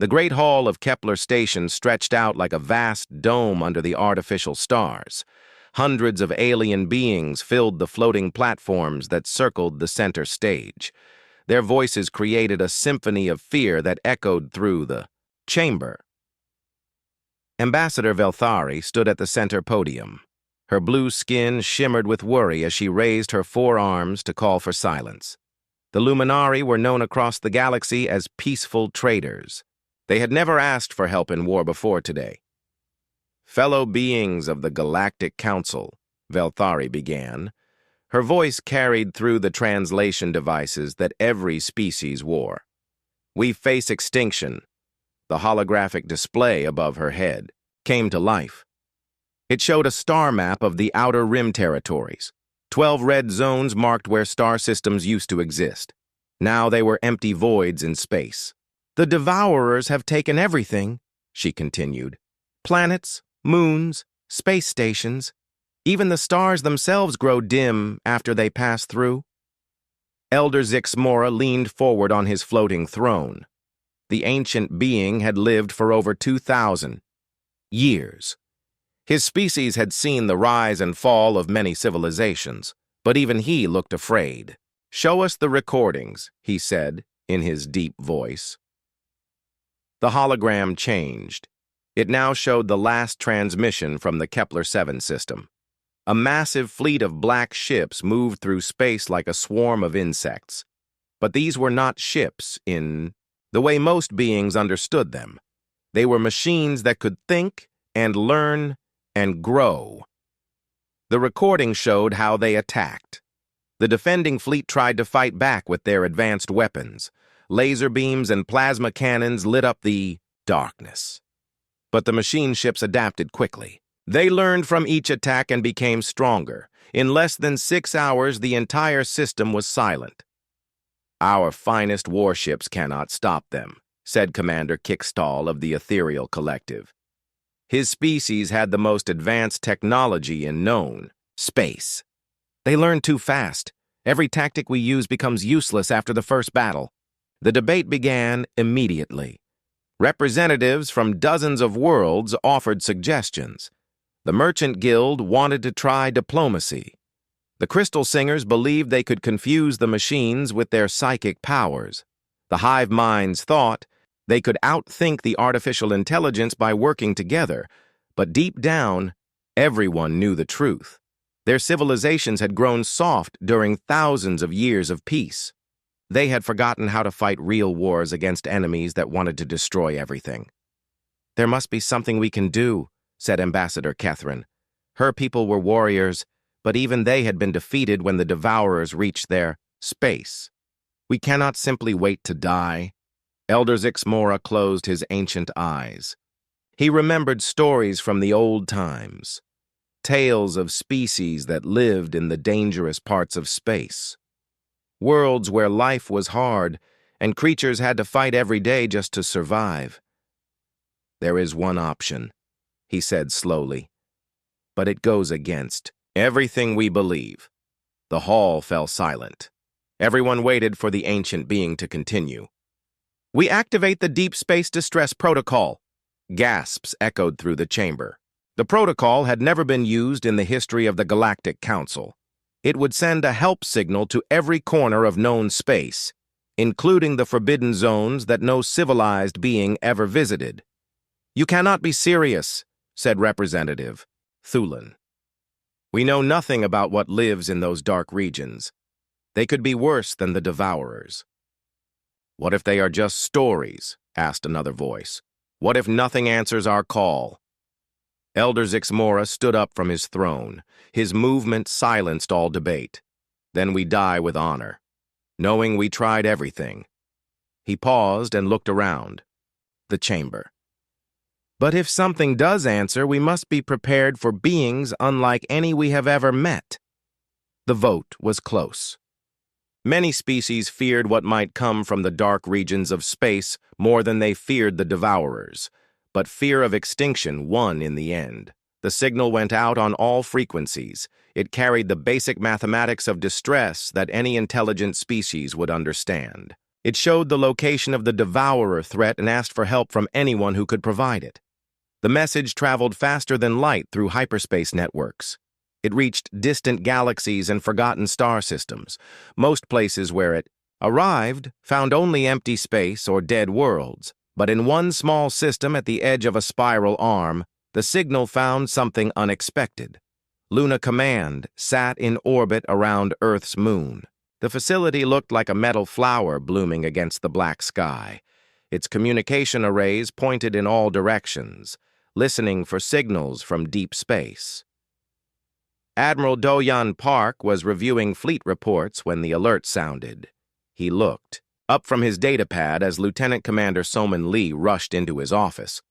The great hall of Kepler Station stretched out like a vast dome under the artificial stars. Hundreds of alien beings filled the floating platforms that circled the center stage. Their voices created a symphony of fear that echoed through the chamber. Ambassador Velthari stood at the center podium. Her blue skin shimmered with worry as she raised her forearms to call for silence. The Luminari were known across the galaxy as peaceful traders. They had never asked for help in war before today. Fellow beings of the Galactic Council, Velthari began. Her voice carried through the translation devices that every species wore. We face extinction. The holographic display above her head came to life. It showed a star map of the Outer Rim territories. 12 red zones marked where star systems used to exist. Now they were empty voids in space. The Devourers have taken everything, she continued. Planets, moons, space stations. Even the stars themselves grow dim after they pass through. Elder Zixmora leaned forward on his floating throne. The ancient being had lived for over 2,000 years. His species had seen the rise and fall of many civilizations, but even he looked afraid. "Show us the recordings," he said in his deep voice. The hologram changed. It now showed the last transmission from the Kepler-7 system. A massive fleet of black ships moved through space like a swarm of insects. But these were not ships in the way most beings understood them. They were machines that could think and learn and grow. The recording showed how they attacked. The defending fleet tried to fight back with their advanced weapons. Laser beams and plasma cannons lit up the darkness. But the machine ships adapted quickly. They learned from each attack and became stronger. In less than 6 hours, the entire system was silent. "Our finest warships cannot stop them," said Commander Kickstall of the Ethereal Collective. His species had the most advanced technology in known space. They learn too fast. Every tactic we use becomes useless after the first battle. The debate began immediately. Representatives from dozens of worlds offered suggestions. The Merchant Guild wanted to try diplomacy. The Crystal Singers believed they could confuse the machines with their psychic powers. The hive minds thought they could outthink the artificial intelligence by working together. But deep down, everyone knew the truth. Their civilizations had grown soft during thousands of years of peace. They had forgotten how to fight real wars against enemies that wanted to destroy everything. "There must be something we can do," said Ambassador Catherine. Her people were warriors, but even they had been defeated when the Devourers reached their space. "We cannot simply wait to die." Elder Zixmora closed his ancient eyes. He remembered stories from the old times, tales of species that lived in the dangerous parts of space. Worlds where life was hard and creatures had to fight every day just to survive. "There is one option," he said slowly, "but it goes against everything we believe." The hall fell silent. Everyone waited for the ancient being to continue. "We activate the Deep Space Distress Protocol." Gasps echoed through the chamber. The protocol had never been used in the history of the Galactic Council. It would send a help signal to every corner of known space, including the forbidden zones that no civilized being ever visited. "You cannot be serious," said Representative Thulin. "We know nothing about what lives in those dark regions. They could be worse than the Devourers." "What if they are just stories?" asked another voice. "What if nothing answers our call?" Elder Zixmora stood up from his throne. His movement silenced all debate. "Then we die with honor, knowing we tried everything." He paused and looked around the chamber. "But if something does answer, we must be prepared for beings unlike any we have ever met." The vote was close. Many species feared what might come from the dark regions of space more than they feared the Devourers. But fear of extinction won in the end. The signal went out on all frequencies. It carried the basic mathematics of distress that any intelligent species would understand. It showed the location of the Devourer threat and asked for help from anyone who could provide it. The message traveled faster than light through hyperspace networks. It reached distant galaxies and forgotten star systems. Most places where it arrived found only empty space or dead worlds. But in one small system at the edge of a spiral arm, the signal found something unexpected. Luna Command sat in orbit around Earth's moon. The facility looked like a metal flower blooming against the black sky. Its communication arrays pointed in all directions, listening for signals from deep space. Admiral Do-Yeon Park was reviewing fleet reports when the alert sounded. He looked up from his datapad as Lieutenant Commander So-min Lee rushed into his office.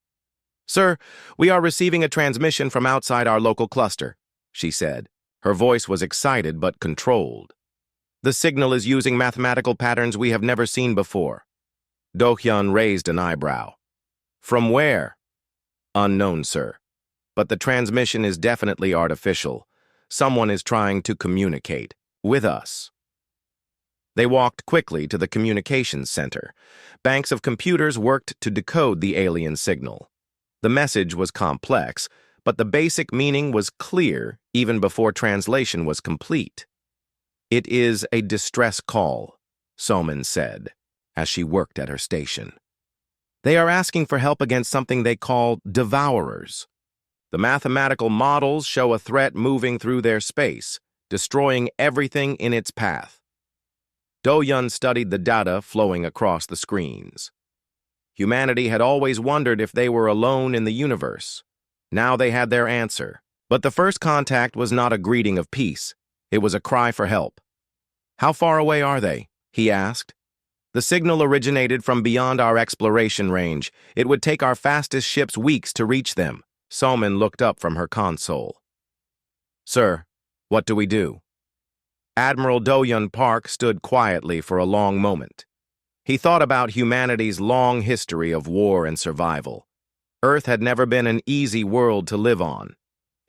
"Sir, we are receiving a transmission from outside our local cluster," she said. Her voice was excited but controlled. "The signal is using mathematical patterns we have never seen before." Do-Hyun raised an eyebrow. "From where?" "Unknown, sir. But the transmission is definitely artificial. Someone is trying to communicate with us." They walked quickly to the communications center. Banks of computers worked to decode the alien signal. The message was complex, but the basic meaning was clear even before translation was complete. "It is a distress call," So-min said, as she worked at her station. "They are asking for help against something they call Devourers. The mathematical models show a threat moving through their space, destroying everything in its path." Do-Yeon studied the data flowing across the screens. Humanity had always wondered if they were alone in the universe. Now they had their answer. But the first contact was not a greeting of peace. It was a cry for help. "How far away are they?" he asked. "The signal originated from beyond our exploration range. It would take our fastest ships weeks to reach them." So-min looked up from her console. "Sir, what do we do?" Admiral Do-Yeon Park stood quietly for a long moment. He thought about humanity's long history of war and survival. Earth had never been an easy world to live on.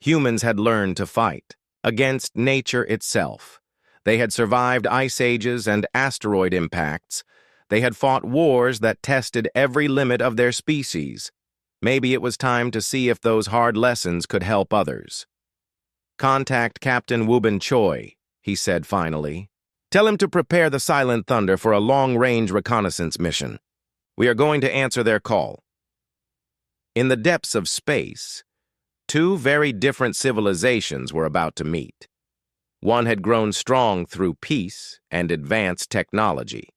Humans had learned to fight against nature itself. They had survived ice ages and asteroid impacts. They had fought wars that tested every limit of their species. Maybe it was time to see if those hard lessons could help others. "Contact Captain Woo-bin Choi," he said finally. "Tell him to prepare the Silent Thunder for a long-range reconnaissance mission. We are going to answer their call." In the depths of space, two very different civilizations were about to meet. One had grown strong through peace and advanced technology.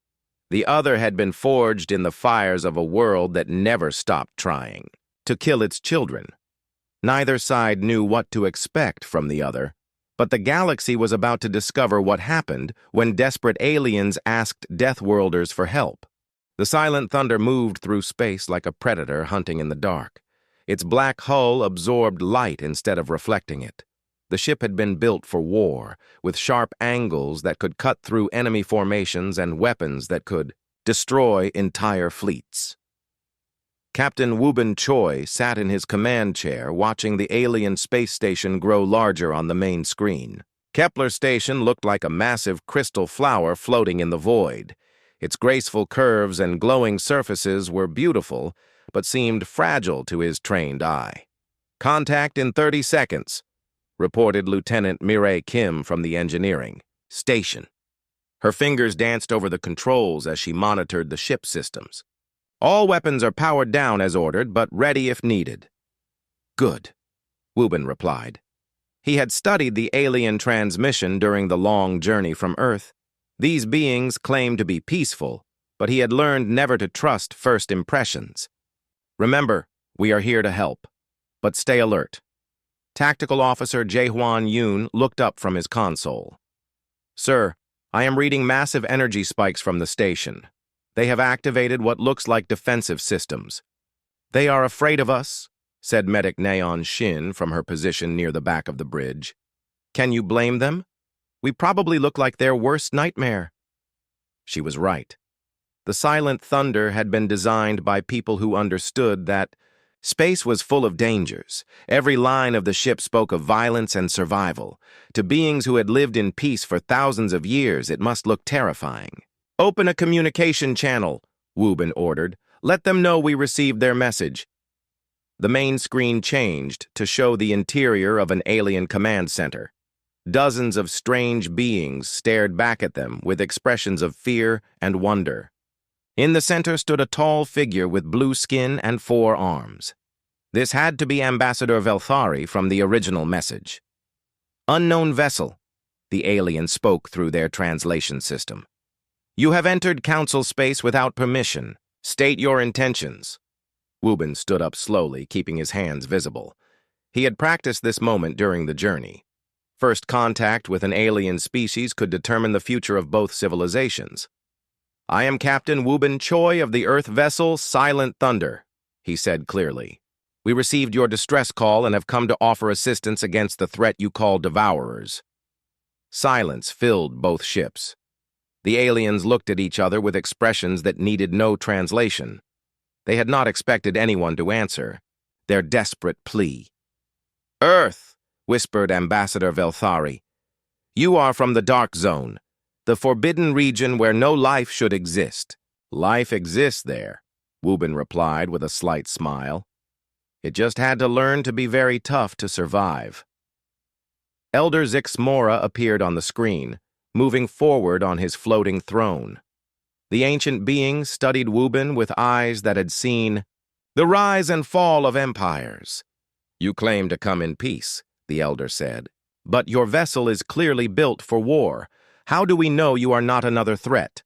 The other had been forged in the fires of a world that never stopped trying to kill its children. Neither side knew what to expect from the other, but the galaxy was about to discover what happened when desperate aliens asked Deathworlders for help. The Silent Thunder moved through space like a predator hunting in the dark. Its black hull absorbed light instead of reflecting it. The ship had been built for war, with sharp angles that could cut through enemy formations and weapons that could destroy entire fleets. Captain Woo-bin Choi sat in his command chair watching the alien space station grow larger on the main screen. Kepler Station looked like a massive crystal flower floating in the void. Its graceful curves and glowing surfaces were beautiful, but seemed fragile to his trained eye. "Contact in 30 seconds, reported Lieutenant Mireille Kim from the engineering station. Her fingers danced over the controls as she monitored the ship systems. "All weapons are powered down as ordered, but ready if needed." "Good," Woo-bin replied. He had studied the alien transmission during the long journey from Earth. These beings claimed to be peaceful, but he had learned never to trust first impressions. "Remember, we are here to help, but stay alert." Tactical Officer Jae-hwan Yoon looked up from his console. "Sir, I am reading massive energy spikes from the station. They have activated what looks like defensive systems." "They are afraid of us," said Medic Naeon Shin from her position near the back of the bridge. "Can you blame them? We probably look like their worst nightmare." She was right. The Silent Thunder had been designed by people who understood that space was full of dangers. Every line of the ship spoke of violence and survival. To beings who had lived in peace for thousands of years, it must look terrifying. "Open a communication channel," Wubin ordered. "Let them know we received their message." The main screen changed to show the interior of an alien command center. Dozens of strange beings stared back at them with expressions of fear and wonder. In the center stood a tall figure with blue skin and 4 arms. This had to be Ambassador Velthari from the original message. "Unknown vessel," the alien spoke through their translation system. "You have entered Council space without permission. State your intentions." Wubin stood up slowly, keeping his hands visible. He had practiced this moment during the journey. First contact with an alien species could determine the future of both civilizations. "I am Captain Wubin Choi of the Earth vessel Silent Thunder," he said clearly. "We received your distress call and have come to offer assistance against the threat you call Devourers." Silence filled both ships. The aliens looked at each other with expressions that needed no translation. They had not expected anyone to answer their desperate plea. "Earth," whispered Ambassador Velthari. "You are from the Dark Zone, the forbidden region where no life should exist." "Life exists there," Wubin replied with a slight smile. "It just had to learn to be very tough to survive." Elder Zixmora appeared on the screen, moving forward on his floating throne. The ancient being studied Wubin with eyes that had seen the rise and fall of empires. "You claim to come in peace," the elder said, "but your vessel is clearly built for war. How do we know you are not another threat?"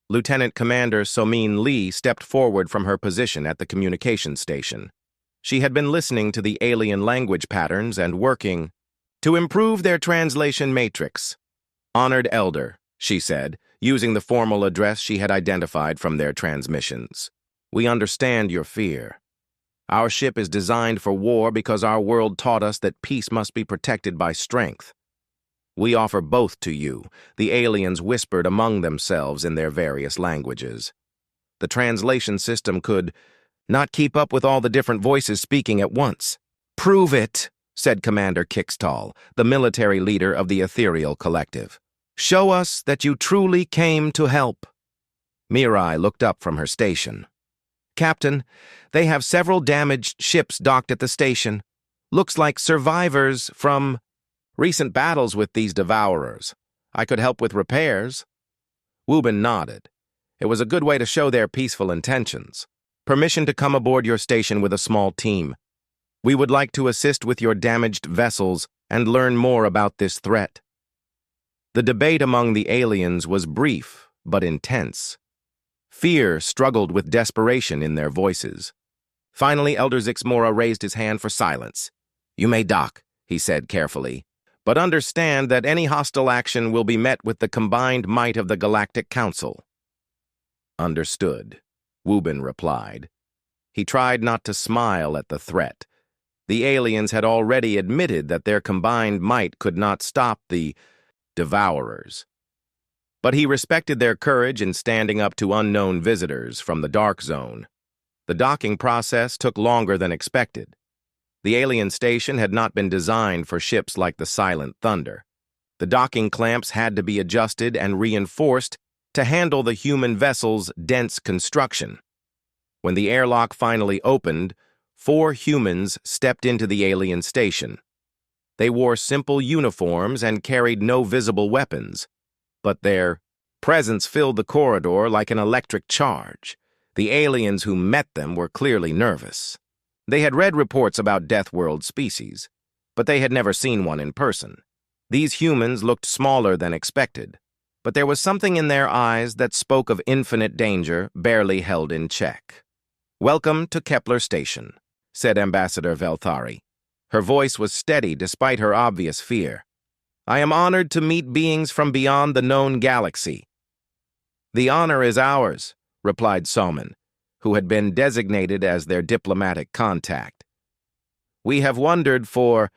Lieutenant Commander Somin Lee stepped forward from her position at the communication station. She had been listening to the alien language patterns and working to improve their translation matrix. "Honored Elder," she said, using the formal address she had identified from their transmissions. "We understand your fear. Our ship is designed for war because our world taught us that peace must be protected by strength. We offer both to you," the aliens whispered among themselves in their various languages. The translation system could not keep up with all the different voices speaking at once. "Prove it," said Commander Kixtal, the military leader of the Ethereal Collective. "Show us that you truly came to help." Mirai looked up from her station. "Captain, they have several damaged ships docked at the station. Looks like survivors from recent battles with these Devourers. I could help with repairs." Wubin nodded. It was a good way to show their peaceful intentions. "Permission to come aboard your station with a small team. We would like to assist with your damaged vessels and learn more about this threat." The debate among the aliens was brief but intense. Fear struggled with desperation in their voices. Finally, Elder Zixmora raised his hand for silence. "You may dock," he said carefully, "but understand that any hostile action will be met with the combined might of the Galactic Council." "Understood," Wubin replied. He tried not to smile at the threat. The aliens had already admitted that their combined might could not stop the Devourers. But he respected their courage in standing up to unknown visitors from the Dark Zone. The docking process took longer than expected. The alien station had not been designed for ships like the Silent Thunder. The docking clamps had to be adjusted and reinforced to handle the human vessel's dense construction. When the airlock finally opened, 4 humans stepped into the alien station. They wore simple uniforms and carried no visible weapons, but their presence filled the corridor like an electric charge. The aliens who met them were clearly nervous. They had read reports about Deathworld species, but they had never seen one in person. These humans looked smaller than expected, but there was something in their eyes that spoke of infinite danger barely held in check. "Welcome to Kepler Station," said Ambassador Velthari. Her voice was steady despite her obvious fear. "I am honored to meet beings from beyond the known galaxy." "The honor is ours," replied Somin, who had been designated as their diplomatic contact. "We have wondered for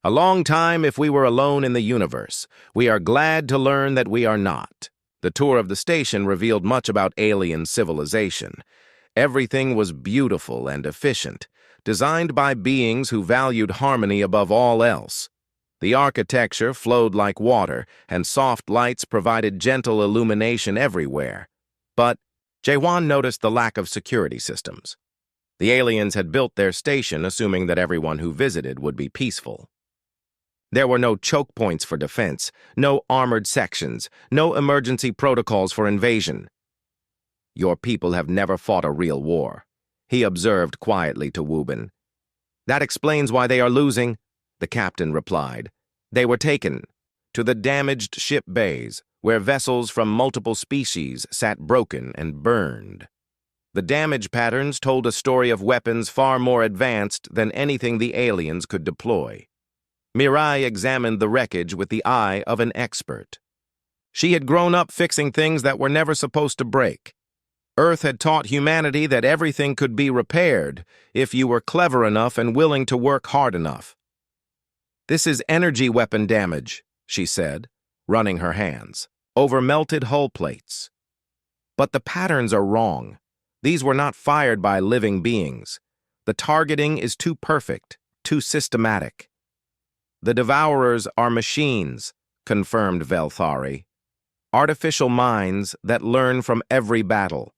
a long time if we were alone in the universe. We are glad to learn that we are not." The tour of the station revealed much about alien civilization. Everything was beautiful and efficient, designed by beings who valued harmony above all else. The architecture flowed like water, and soft lights provided gentle illumination everywhere. But Jaewon noticed the lack of security systems. The aliens had built their station assuming that everyone who visited would be peaceful. There were no choke points for defense, no armored sections, no emergency protocols for invasion. "Your people have never fought a real war," he observed quietly to Wubin. "That explains why they are losing," the captain replied. "They were taken to the damaged ship bays, where vessels from multiple species sat broken and burned. The damage patterns told a story of weapons far more advanced than anything the aliens could deploy." Mirai examined the wreckage with the eye of an expert. She had grown up fixing things that were never supposed to break. Earth had taught humanity that everything could be repaired if you were clever enough and willing to work hard enough. "This is energy weapon damage," she said, running her hands over melted hull plates. "But the patterns are wrong. These were not fired by living beings. The targeting is too perfect, too systematic." "The Devourers are machines," confirmed Velthari. "Artificial minds that learn from every battle.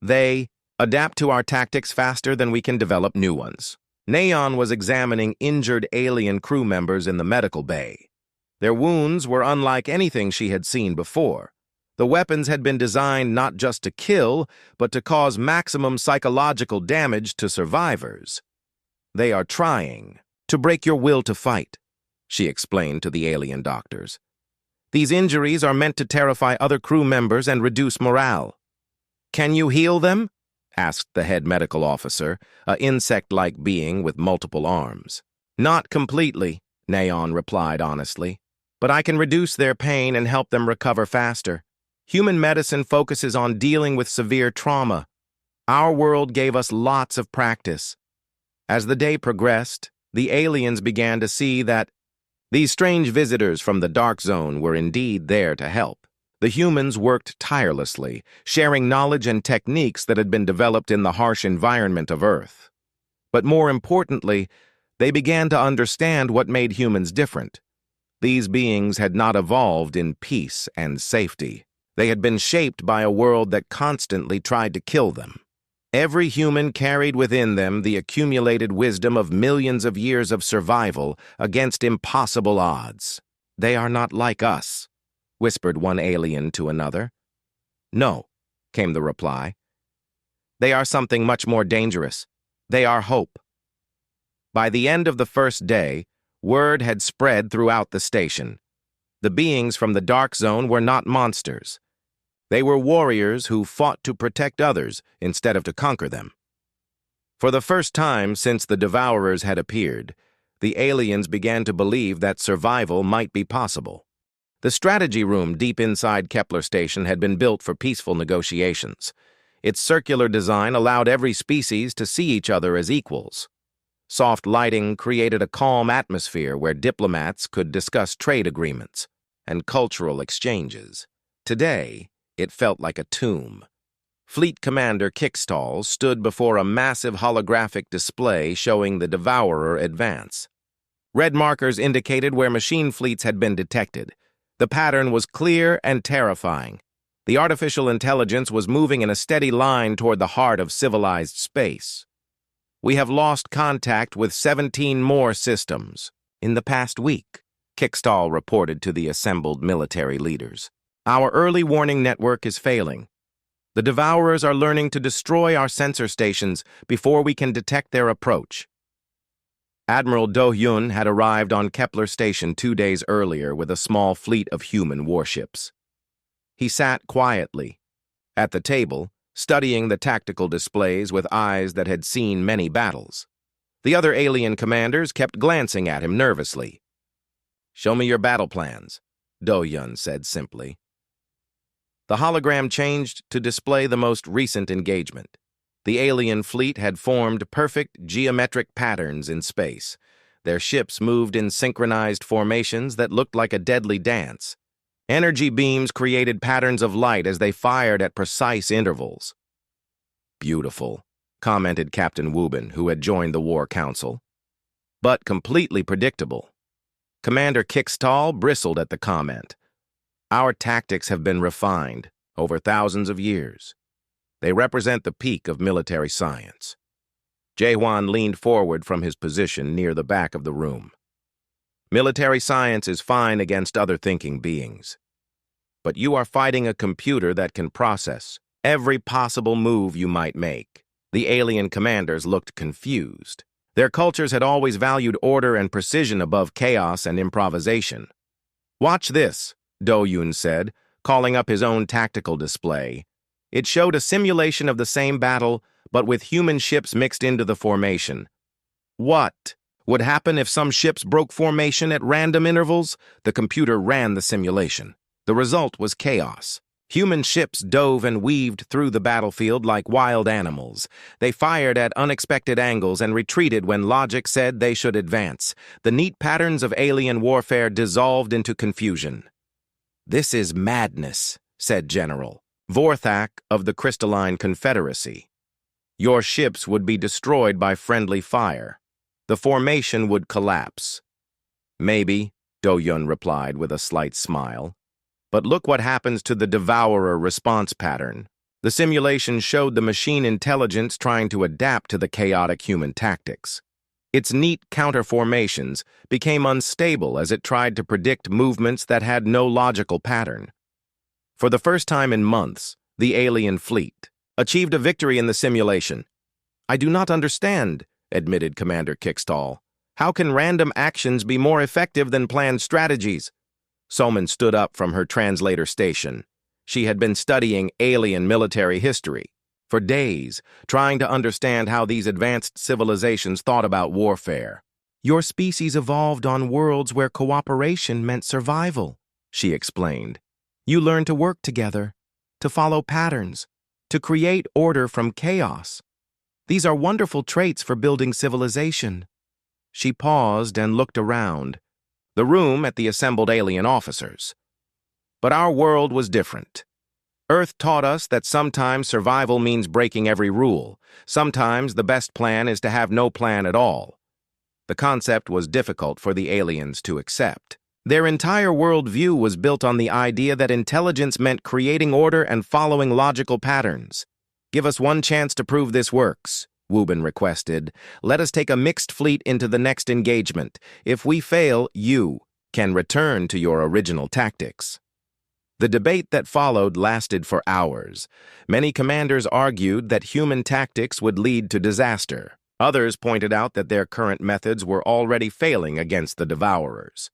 They adapt to our tactics faster than we can develop new ones." Naeon was examining injured alien crew members in the medical bay. Their wounds were unlike anything she had seen before. The weapons had been designed not just to kill, but to cause maximum psychological damage to survivors. "They are trying to break your will to fight," she explained to the alien doctors. "These injuries are meant to terrify other crew members and reduce morale." "Can you heal them?" asked the head medical officer, an insect-like being with multiple arms. "Not completely," Naeon replied honestly, "but I can reduce their pain and help them recover faster. Human medicine focuses on dealing with severe trauma. Our world gave us lots of practice." As the day progressed, the aliens began to see that these strange visitors from the Dark Zone were indeed there to help. The humans worked tirelessly, sharing knowledge and techniques that had been developed in the harsh environment of Earth. But more importantly, they began to understand what made humans different. These beings had not evolved in peace and safety. They had been shaped by a world that constantly tried to kill them. Every human carried within them the accumulated wisdom of millions of years of survival against impossible odds. "They are not like us," whispered one alien to another. "No," came the reply. "They are something much more dangerous. They are hope." By the end of the first day, word had spread throughout the station. The beings from the Dark Zone were not monsters. They were warriors who fought to protect others instead of to conquer them. For the first time since the Devourers had appeared, the aliens began to believe that survival might be possible. The strategy room deep inside Kepler Station had been built for peaceful negotiations. Its circular design allowed every species to see each other as equals. Soft lighting created a calm atmosphere where diplomats could discuss trade agreements and cultural exchanges. Today, it felt like a tomb. Fleet Commander Kickstall stood before a massive holographic display showing the Devourer advance. Red markers indicated where machine fleets had been detected. The pattern was clear and terrifying. The artificial intelligence was moving in a steady line toward the heart of civilized space. "We have lost contact with 17 more systems in the past week," Kickstall reported to the assembled military leaders. "Our early warning network is failing. The Devourers are learning to destroy our sensor stations before we can detect their approach." Admiral Do-hyun had arrived on Kepler Station 2 days earlier with a small fleet of human warships. He sat quietly at the table, studying the tactical displays with eyes that had seen many battles. The other alien commanders kept glancing at him nervously. "Show me your battle plans," Do-hyun said simply. The hologram changed to display the most recent engagement. The alien fleet had formed perfect geometric patterns in space. Their ships moved in synchronized formations that looked like a deadly dance. Energy beams created patterns of light as they fired at precise intervals. "Beautiful," commented Captain Wubin, who had joined the War Council. "But completely predictable." Commander Kickstall bristled at the comment. Our tactics have been refined over thousands of years. They represent the peak of military science. Jaehwan leaned forward from his position near the back of the room. Military science is fine against other thinking beings. But you are fighting a computer that can process every possible move you might make. The alien commanders looked confused. Their cultures had always valued order and precision above chaos and improvisation. Watch this, Do-Yun said, calling up his own tactical display. It showed a simulation of the same battle, but with human ships mixed into the formation. What would happen if some ships broke formation at random intervals? The computer ran the simulation. The result was chaos. Human ships dove and weaved through the battlefield like wild animals. They fired at unexpected angles and retreated when logic said they should advance. The neat patterns of alien warfare dissolved into confusion. This is madness, said General Vorthak of the Crystalline Confederacy. Your ships would be destroyed by friendly fire. The formation would collapse. Maybe, Do-Yun replied with a slight smile. But look what happens to the Devourer response pattern. The simulation showed the machine intelligence trying to adapt to the chaotic human tactics. Its neat counter-formations became unstable as it tried to predict movements that had no logical pattern. For the first time in months, the alien fleet achieved a victory in the simulation. I do not understand, admitted Commander Kickstall. How can random actions be more effective than planned strategies? Soman stood up from her translator station. She had been studying alien military history for days, trying to understand how these advanced civilizations thought about warfare. Your species evolved on worlds where cooperation meant survival, she explained. You learned to work together, to follow patterns, to create order from chaos. These are wonderful traits for building civilization. She paused and looked around, the room at the assembled alien officers. But our world was different. Earth taught us that sometimes survival means breaking every rule. Sometimes the best plan is to have no plan at all. The concept was difficult for the aliens to accept. Their entire worldview was built on the idea that intelligence meant creating order and following logical patterns. Give us one chance to prove this works, Wubin requested. Let us take a mixed fleet into the next engagement. If we fail, you can return to your original tactics. The debate that followed lasted for hours. Many commanders argued that human tactics would lead to disaster. Others pointed out that their current methods were already failing against the Devourers.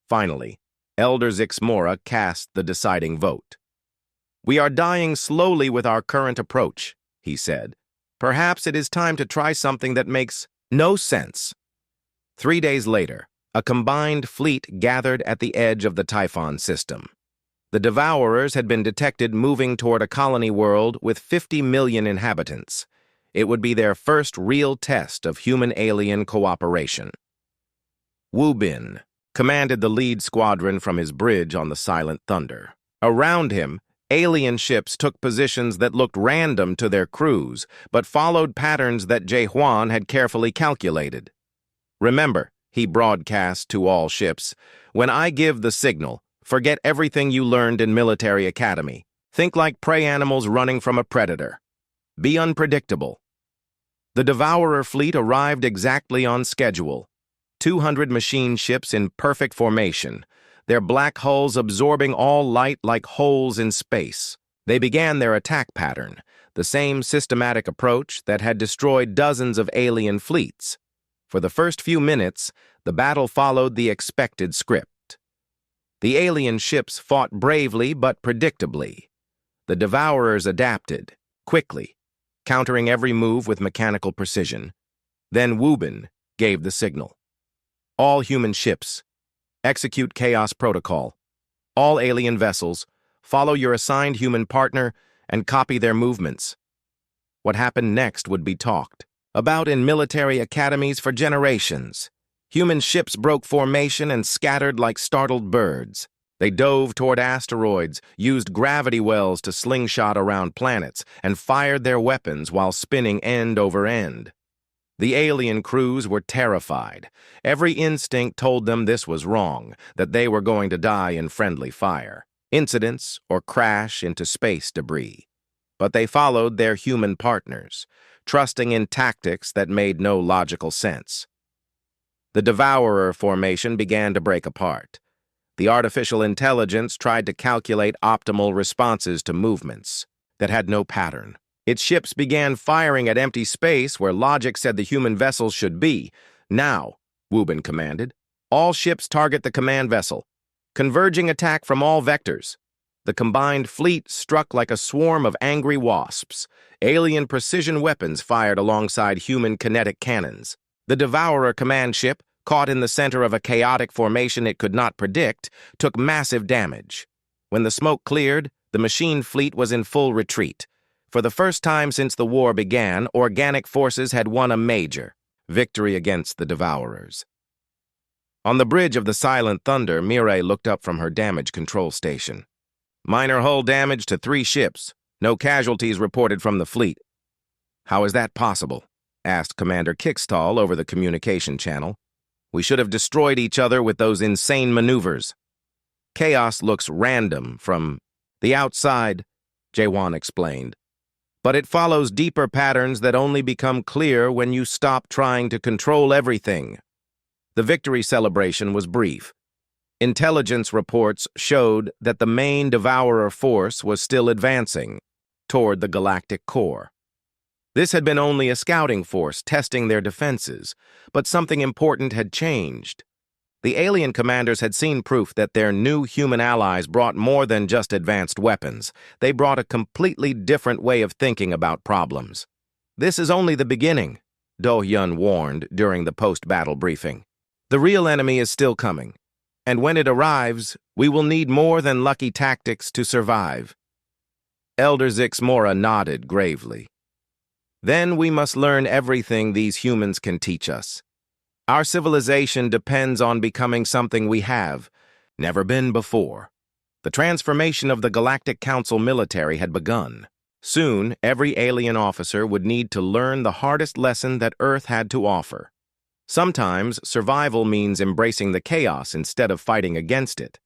Finally, Elder Zixmora cast the deciding vote. We are dying slowly with our current approach, he said. Perhaps it is time to try something that makes no sense. 3 days later, a combined fleet gathered at the edge of the Typhon system. The Devourers had been detected moving toward a colony world with 50 million inhabitants. It would be their first real test of human-alien cooperation. Wubin commanded the lead squadron from his bridge on the Silent Thunder. Around him, alien ships took positions that looked random to their crews, but followed patterns that Jaehwan had carefully calculated. Remember, he broadcast to all ships, when I give the signal, forget everything you learned in military academy. Think like prey animals running from a predator. Be unpredictable. The Devourer fleet arrived exactly on schedule. 200 machine ships in perfect formation, their black hulls absorbing all light like holes in space. They began their attack pattern, the same systematic approach that had destroyed dozens of alien fleets. For the first few minutes, the battle followed the expected script. The alien ships fought bravely but predictably. The Devourers adapted, quickly, countering every move with mechanical precision. Then Wubin gave the signal. All human ships, execute Chaos Protocol. All alien vessels, follow your assigned human partner and copy their movements. What happened next would be talked about in military academies for generations. Human ships broke formation and scattered like startled birds. They dove toward asteroids, used gravity wells to slingshot around planets, and fired their weapons while spinning end over end. The alien crews were terrified. Every instinct told them this was wrong, that they were going to die in friendly fire, incidents, or crash into space debris. But they followed their human partners, trusting in tactics that made no logical sense. The Devourer formation began to break apart. The artificial intelligence tried to calculate optimal responses to movements that had no pattern. Its ships began firing at empty space where logic said the human vessels should be. Now, Wubin commanded, all ships target the command vessel. Converging attack from all vectors. The combined fleet struck like a swarm of angry wasps. Alien precision weapons fired alongside human kinetic cannons. The Devourer command ship, caught in the center of a chaotic formation it could not predict, took massive damage. When the smoke cleared, the machine fleet was in full retreat. For the first time since the war began, organic forces had won a major victory against the Devourers. On the bridge of the Silent Thunder, Mireille looked up from her damage control station. Minor hull damage to 3 ships. No casualties reported from the fleet. How is that possible? Asked Commander Kickstall over the communication channel. We should have destroyed each other with those insane maneuvers. Chaos looks random from the outside, Jaewon explained. But it follows deeper patterns that only become clear when you stop trying to control everything. The victory celebration was brief. Intelligence reports showed that the main Devourer force was still advancing toward the galactic core. This had been only a scouting force testing their defenses, but something important had changed. The alien commanders had seen proof that their new human allies brought more than just advanced weapons. They brought a completely different way of thinking about problems. This is only the beginning, Do-hyun warned during the post-battle briefing. The real enemy is still coming, and when it arrives, we will need more than lucky tactics to survive. Elder Zixmora nodded gravely. Then we must learn everything these humans can teach us. Our civilization depends on becoming something we have never been before. The transformation of the Galactic Council military had begun. Soon, every alien officer would need to learn the hardest lesson that Earth had to offer. Sometimes, survival means embracing the chaos instead of fighting against it.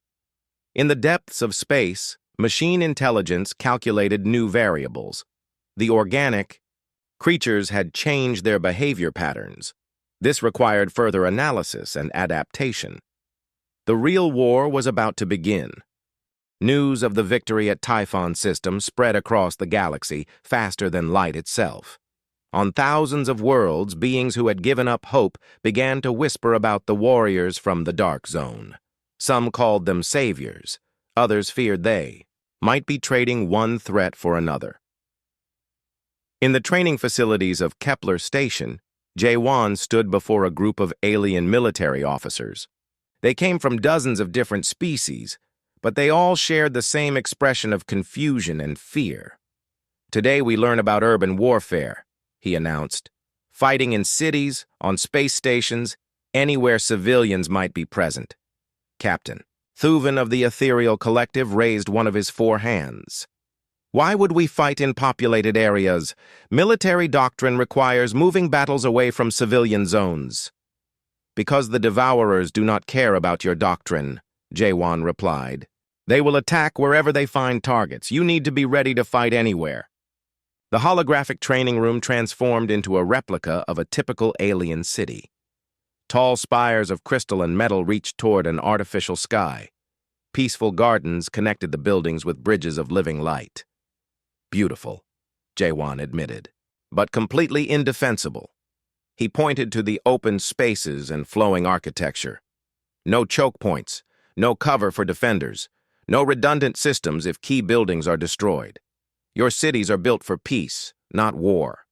In the depths of space, machine intelligence calculated new variables. The organic creatures had changed their behavior patterns. This required further analysis and adaptation. The real war was about to begin. News of the victory at Typhon System spread across the galaxy faster than light itself. On thousands of worlds, beings who had given up hope began to whisper about the warriors from the Dark Zone. Some called them saviors. Others feared they might be trading one threat for another. In the training facilities of Kepler Station, Jaewon stood before a group of alien military officers. They came from dozens of different species, but they all shared the same expression of confusion and fear. Today we learn about urban warfare, he announced. Fighting in cities, on space stations, anywhere civilians might be present. Captain Thuven of the Ethereal Collective raised one of his 4 hands. Why would we fight in populated areas? Military doctrine requires moving battles away from civilian zones. Because the Devourers do not care about your doctrine, Jaewon replied. They will attack wherever they find targets. You need to be ready to fight anywhere. The holographic training room transformed into a replica of a typical alien city. Tall spires of crystal and metal reached toward an artificial sky. Peaceful gardens connected the buildings with bridges of living light. Beautiful, Jaewon admitted, but completely indefensible. He pointed to the open spaces and flowing architecture. No choke points, no cover for defenders, no redundant systems if key buildings are destroyed. Your cities are built for peace, not war.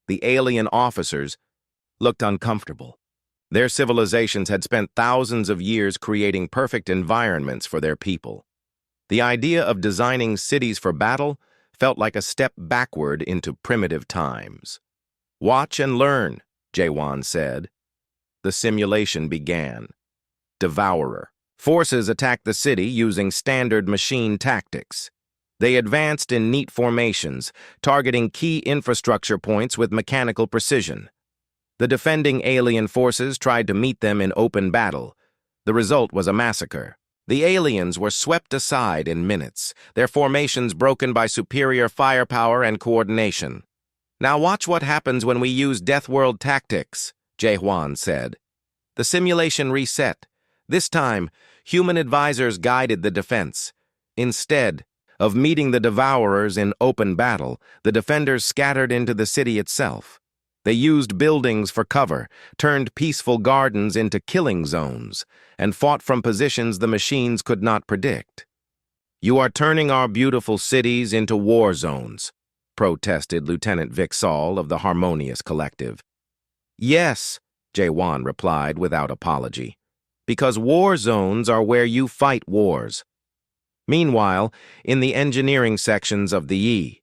The alien officers looked uncomfortable. Their civilizations had spent thousands of years creating perfect environments for their people. The idea of designing cities for battle felt like a step backward into primitive times. Watch and learn, Jaewon said. The simulation began. Devourer forces attacked the city using standard machine tactics. They advanced in neat formations, targeting key infrastructure points with mechanical precision. The defending alien forces tried to meet them in open battle. The result was a massacre. The aliens were swept aside in minutes, their formations broken by superior firepower and coordination. "Now watch what happens when we use Deathworld tactics," Jae-hwan said. The simulation reset. This time, human advisors guided the defense. Instead of meeting the Devourers in open battle, the defenders scattered into the city itself. They used buildings for cover, turned peaceful gardens into killing zones, and fought from positions the machines could not predict. "You are turning our beautiful cities into war zones," protested Lieutenant Vic Saul of the Harmonious Collective. "Yes," Jae-hwan replied without apology, "because war zones are where you fight wars." Meanwhile, in the engineering sections of the Yi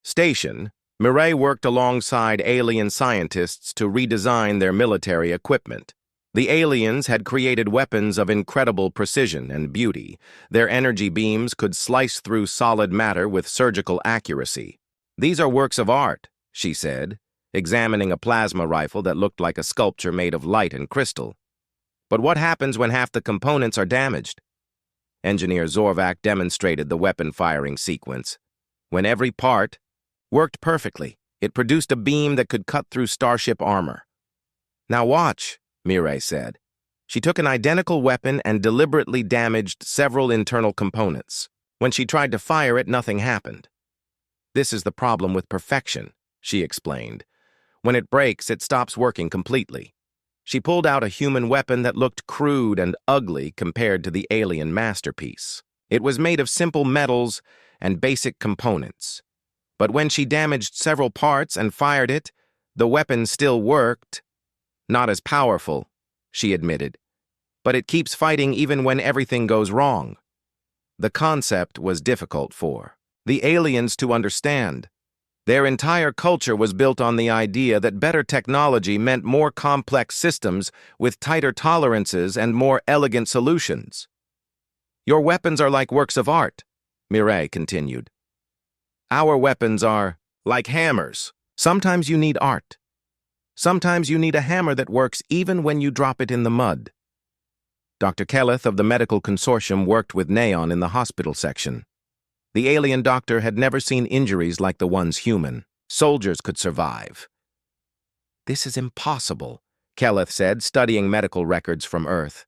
station, Mireille worked alongside alien scientists to redesign their military equipment. The aliens had created weapons of incredible precision and beauty. Their energy beams could slice through solid matter with surgical accuracy. "These are works of art," she said, examining a plasma rifle that looked like a sculpture made of light and crystal. "But what happens when half the components are damaged?" Engineer Zorvac demonstrated the weapon firing sequence. When every part worked perfectly, it produced a beam that could cut through starship armor. "Now watch," Mireille said. She took an identical weapon and deliberately damaged several internal components. When she tried to fire it, nothing happened. "This is the problem with perfection," she explained. "When it breaks, it stops working completely." She pulled out a human weapon that looked crude and ugly compared to the alien masterpiece. It was made of simple metals and basic components. But when she damaged several parts and fired it, the weapon still worked. "Not as powerful," she admitted, "but it keeps fighting even when everything goes wrong." The concept was difficult for the aliens to understand. Their entire culture was built on the idea that better technology meant more complex systems with tighter tolerances and more elegant solutions. "Your weapons are like works of art," Mireille continued. "Our weapons are like hammers. Sometimes you need art. Sometimes you need a hammer that works even when you drop it in the mud." Dr. Kelleth of the Medical Consortium worked with Neon in the hospital section. The alien doctor had never seen injuries like the ones human soldiers could survive. "This is impossible," Kelleth said, studying medical records from Earth.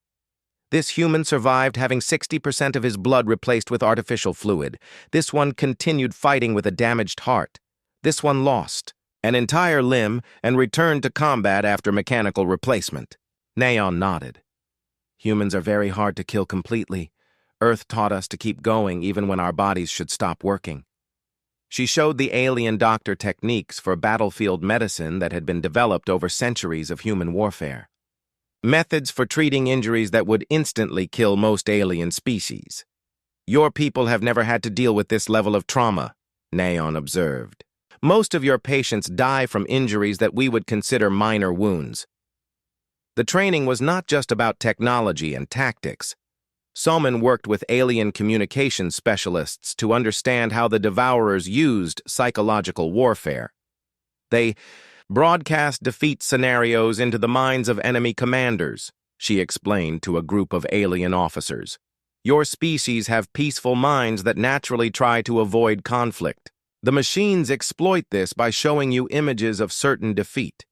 "This human survived having 60% of his blood replaced with artificial fluid. This one continued fighting with a damaged heart. This one lost an entire limb and returned to combat after mechanical replacement." Neon nodded. "Humans are very hard to kill completely. Earth taught us to keep going even when our bodies should stop working." She showed the alien doctor techniques for battlefield medicine that had been developed over centuries of human warfare. Methods for treating injuries that would instantly kill most alien species. "Your people have never had to deal with this level of trauma," Neon observed. "Most of your patients die from injuries that we would consider minor wounds." The training was not just about technology and tactics. Soman worked with alien communication specialists to understand how the Devourers used psychological warfare. They broadcast defeat scenarios into the minds of enemy commanders, she explained to a group of alien officers. "Your species have peaceful minds that naturally try to avoid conflict. The machines exploit this by showing you images of certain defeat."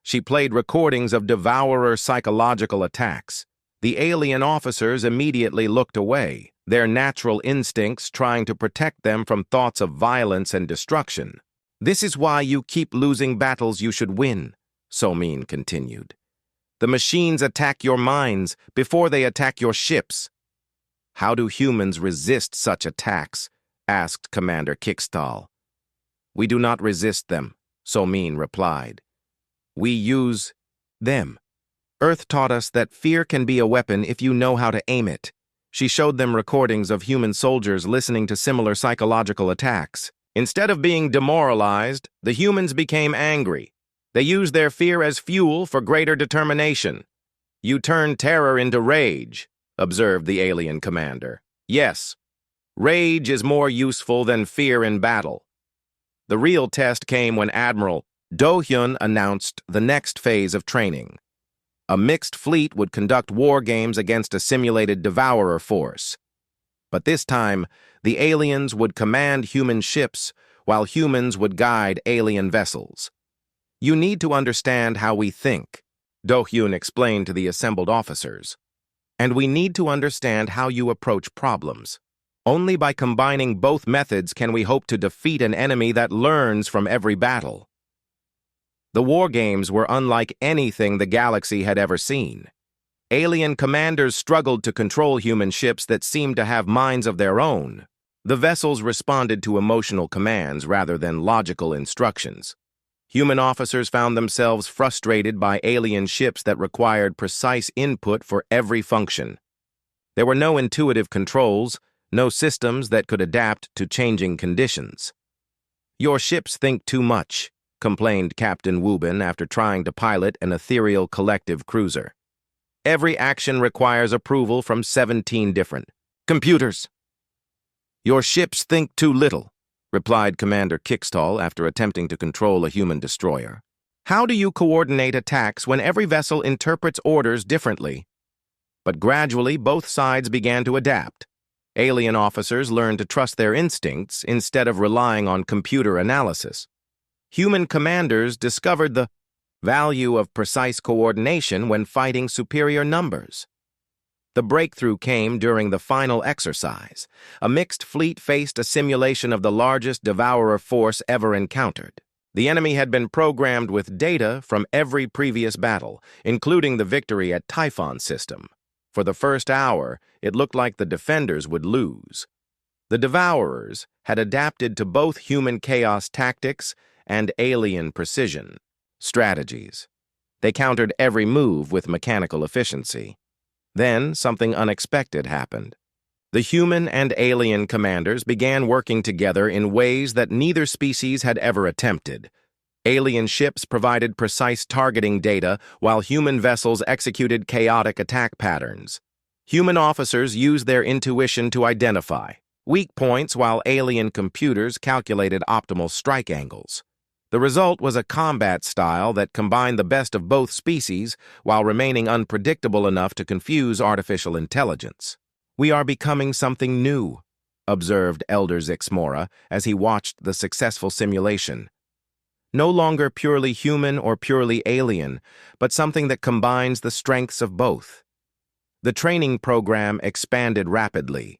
She played recordings of Devourer psychological attacks. The alien officers immediately looked away, their natural instincts trying to protect them from thoughts of violence and destruction. "This is why you keep losing battles you should win," Somin continued. "The machines attack your minds before they attack your ships." "How do humans resist such attacks?" asked Commander Kickstall. "We do not resist them," Somin replied. "We use them. Earth taught us that fear can be a weapon if you know how to aim it." She showed them recordings of human soldiers listening to similar psychological attacks. Instead of being demoralized, the humans became angry. They used their fear as fuel for greater determination. "You turn terror into rage," observed the alien commander. "Yes, rage is more useful than fear in battle." The real test came when Admiral Do-hyun announced the next phase of training. A mixed fleet would conduct war games against a simulated devourer force. But this time, the aliens would command human ships, while humans would guide alien vessels. "You need to understand how we think," Do-hyun explained to the assembled officers. "And we need to understand how you approach problems. Only by combining both methods can we hope to defeat an enemy that learns from every battle." The war games were unlike anything the galaxy had ever seen. Alien commanders struggled to control human ships that seemed to have minds of their own. The vessels responded to emotional commands rather than logical instructions. Human officers found themselves frustrated by alien ships that required precise input for every function. There were no intuitive controls, no systems that could adapt to changing conditions. "Your ships think too much," complained Captain Wubin after trying to pilot an ethereal collective cruiser. "Every action requires approval from 17 different computers." "Your ships think too little," replied Commander Kickstall after attempting to control a human destroyer. "How do you coordinate attacks when every vessel interprets orders differently?" But gradually, both sides began to adapt. Alien officers learned to trust their instincts instead of relying on computer analysis. Human commanders discovered the value of precise coordination when fighting superior numbers. The breakthrough came during the final exercise. A mixed fleet faced a simulation of the largest devourer force ever encountered. The enemy had been programmed with data from every previous battle, including the victory at Typhon system. For the first hour, it looked like the defenders would lose. The devourers had adapted to both human chaos tactics and alien precision strategies. They countered every move with mechanical efficiency. Then something unexpected happened. The human and alien commanders began working together in ways that neither species had ever attempted. Alien ships provided precise targeting data, while human vessels executed chaotic attack patterns. Human officers used their intuition to identify weak points, while alien computers calculated optimal strike angles. The result was a combat style that combined the best of both species while remaining unpredictable enough to confuse artificial intelligence. "We are becoming something new," observed Elder Zixmora as he watched the successful simulation. "No longer purely human or purely alien, but something that combines the strengths of both." The training program expanded rapidly.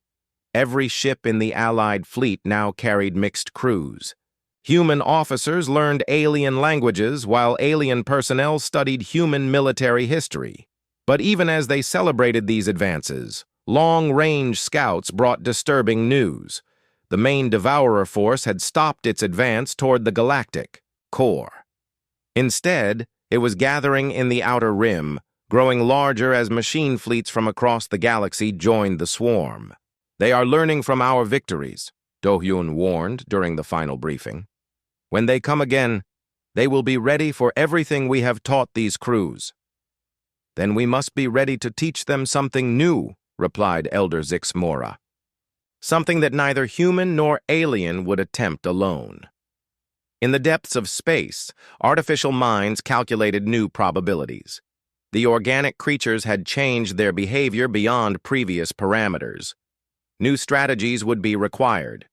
Every ship in the Allied fleet now carried mixed crews. Human officers learned alien languages, while alien personnel studied human military history. But even as they celebrated these advances, long-range scouts brought disturbing news. The main Devourer force had stopped its advance toward the galactic core. Instead, it was gathering in the outer rim, growing larger as machine fleets from across the galaxy joined the swarm. "They are learning from our victories," Do-hyun warned during the final briefing. "When they come again, they will be ready for everything we have taught these crews." "Then we must be ready to teach them something new," replied Elder Zixmora. "Something that neither human nor alien would attempt alone." In the depths of space, artificial minds calculated new probabilities. The organic creatures had changed their behavior beyond previous parameters. New strategies would be required.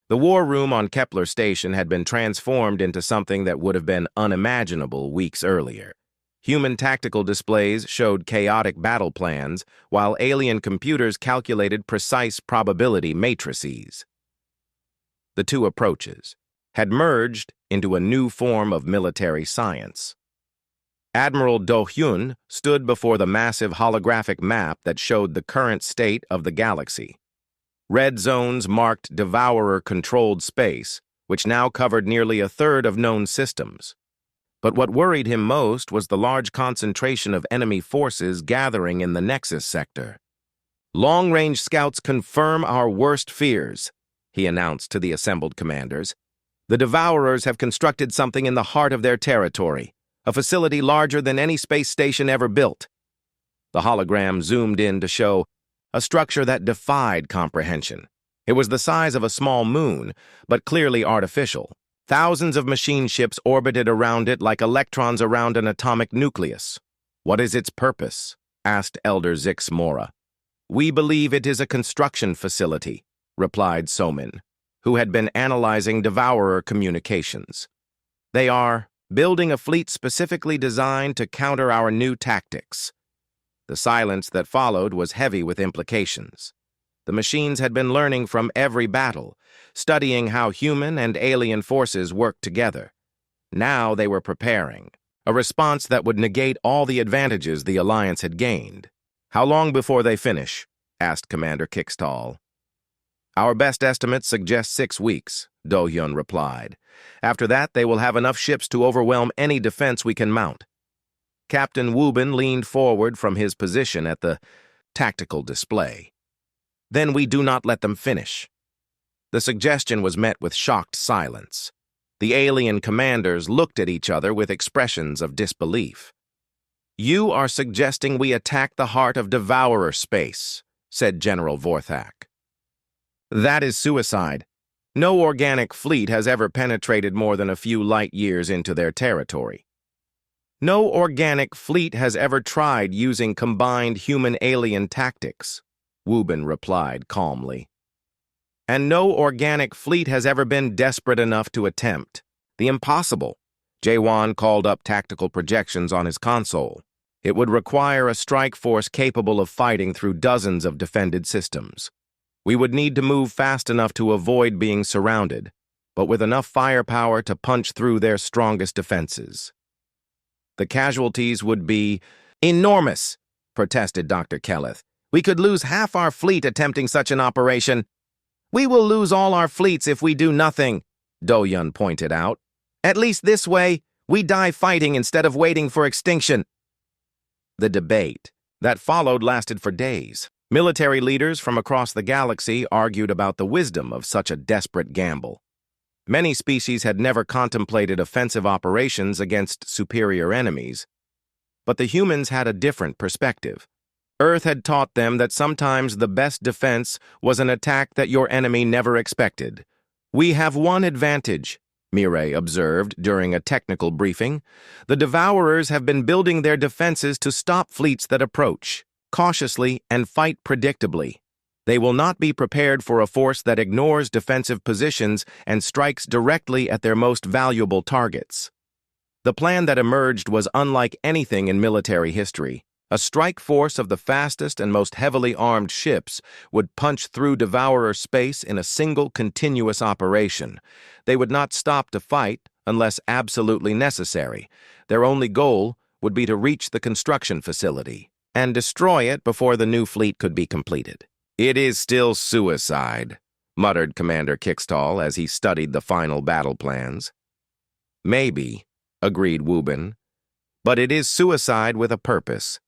The war room on Kepler Station had been transformed into something that would have been unimaginable weeks earlier. Human tactical displays showed chaotic battle plans, while alien computers calculated precise probability matrices. The two approaches had merged into a new form of military science. Admiral Do-hyun stood before the massive holographic map that showed the current state of the galaxy. Red zones marked Devourer-controlled space, which now covered nearly a third of known systems. But what worried him most was the large concentration of enemy forces gathering in the Nexus sector. "Long-range scouts confirm our worst fears," he announced to the assembled commanders. "The Devourers have constructed something in the heart of their territory, a facility larger than any space station ever built." The hologram zoomed in to show a structure that defied comprehension. It was the size of a small moon, but clearly artificial. Thousands of machine ships orbited around it like electrons around an atomic nucleus. "What is its purpose?" asked Elder Zix Mora. "We believe it is a construction facility," replied Somin, who had been analyzing Devourer communications. "They are building a fleet specifically designed to counter our new tactics." The silence that followed was heavy with implications. The machines had been learning from every battle, studying how human and alien forces worked together. Now they were preparing a response that would negate all the advantages the Alliance had gained. "How long before they finish?" asked Commander Kickstall. "Our best estimates suggest 6 weeks," Do-hyun replied. "After that, they will have enough ships to overwhelm any defense we can mount." Captain Woobin leaned forward from his position at the tactical display. "Then we do not let them finish." The suggestion was met with shocked silence. The alien commanders looked at each other with expressions of disbelief. "You are suggesting we attack the heart of Devourer space," said General Vorthak. "That is suicide. No organic fleet has ever penetrated more than a few light years into their territory. No organic fleet has ever tried using combined human-alien tactics," Woobin replied calmly. "And no organic fleet has ever been desperate enough to attempt the impossible." Jaewon called up tactical projections on his console. "It would require a strike force capable of fighting through dozens of defended systems. We would need to move fast enough to avoid being surrounded, but with enough firepower to punch through their strongest defenses. The casualties would be enormous," protested Dr. Kelleth. "We could lose half our fleet attempting such an operation." "We will lose all our fleets if we do nothing," Do-hyun pointed out. "At least this way, we die fighting instead of waiting for extinction." The debate that followed lasted for days. Military leaders from across the galaxy argued about the wisdom of such a desperate gamble. Many species had never contemplated offensive operations against superior enemies, but the humans had a different perspective. Earth had taught them that sometimes the best defense was an attack that your enemy never expected. "We have one advantage," Mireille observed during a technical briefing. "The Devourers have been building their defenses to stop fleets that approach cautiously and fight predictably. They will not be prepared for a force that ignores defensive positions and strikes directly at their most valuable targets." The plan that emerged was unlike anything in military history. A strike force of the fastest and most heavily armed ships would punch through Devourer space in a single continuous operation. They would not stop to fight unless absolutely necessary. Their only goal would be to reach the construction facility and destroy it before the new fleet could be completed. "It is still suicide," muttered Commander Kickstall as he studied the final battle plans. "Maybe," agreed Woobin, "but it is suicide with a purpose."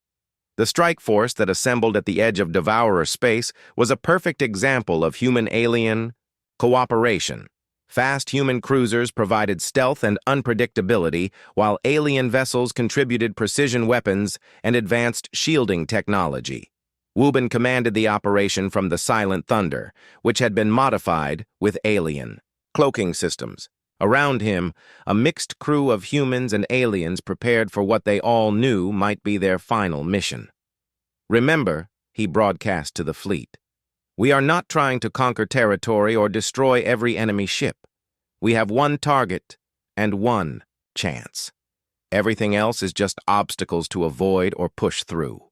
The strike force that assembled at the edge of Devourer space was a perfect example of human-alien cooperation. Fast human cruisers provided stealth and unpredictability, while alien vessels contributed precision weapons and advanced shielding technology. Woobin commanded the operation from the Silent Thunder, which had been modified with alien cloaking systems. Around him, a mixed crew of humans and aliens prepared for what they all knew might be their final mission. "Remember," he broadcast to the fleet, "we are not trying to conquer territory or destroy every enemy ship. We have one target and one chance. Everything else is just obstacles to avoid or push through."